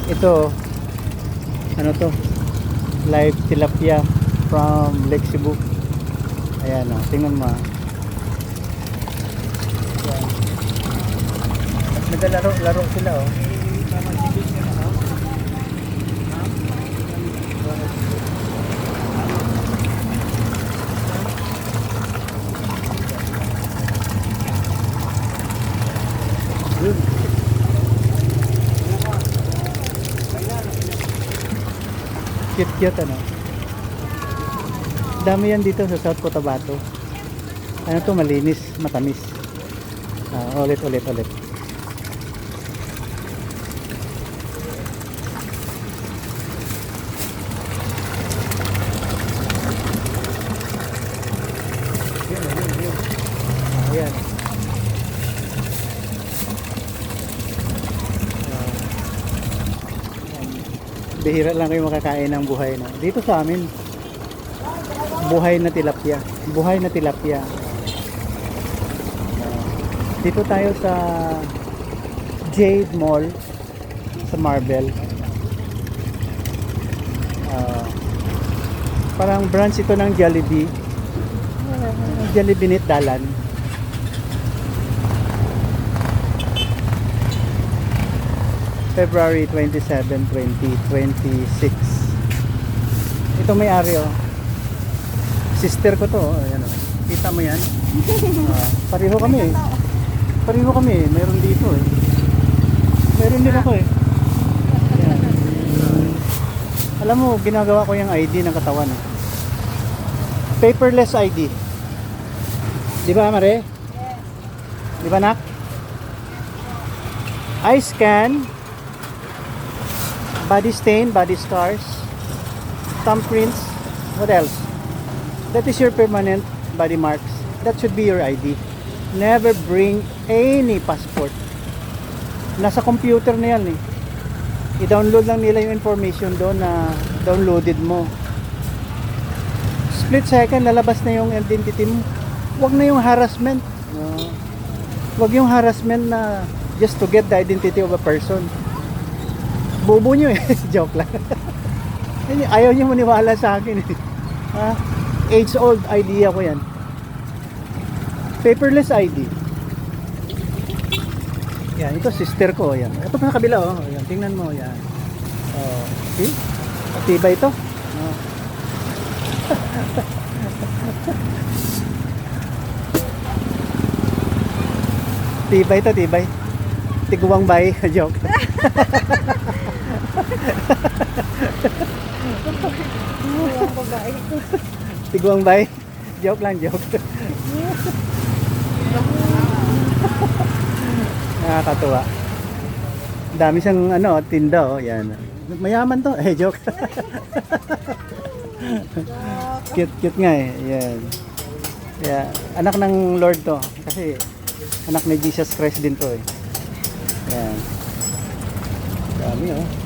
Ito, ano to? Live tilapia from Lake Cebu. Ayan o, tingnan mo. Ayan. Naglalaro sila o. Yun. Cute ano. Dami yan dito sa South Cotabato. Ano to, malinis, matamis. Ulit. Yun. Ayan. Bihira lang kayo makakain ng buhay na. Dito sa amin, buhay na tilapia. Dito tayo sa Jade Mall sa Marble. Parang branch ito ng Jollibee. Jollibee Nit Dalan. February 27, 2026. Ito may-ari oh. Sister ko to oh. Ayan, oh. Kita mo yan? Pareho kami eh. Meron dito eh. Meron din ako eh. Ayan. Alam mo, ginagawa ko yung ID ng katawan eh. Paperless ID. Di ba, Mare? Yes. Di ba, Nak? I scan body stain, body scars, thumbprints, what else? That is your permanent body marks. That should be your ID. Never bring any passport. Nasa computer na yan eh. I-download lang nila yung information doon na downloaded mo. Split second, lalabas na yung identity mo. Huwag na yung harassment. Huwag yung harassment na just to get the identity of a person. Bobo nyo eh. Joke lang. Ayaw nyo maniwala sa akin eh. Age old idea ko yan. Paperless ID. Yan, ito sister ko. Yan. Ito pa sa kabila oh. Yan, tingnan mo. Yan. See? Tibay ito. Tibay. Tiguang bay. Joke. Tiguang bay. Joke lang. Nakakatuwa. Dami siyang tinda oh. Yan. Mayaman to. Joke. Cute nga eh. Yan. Yeah. Anak ng Lord to. Kasi anak ni Jesus Christ din to eh. Yan. Dami oh.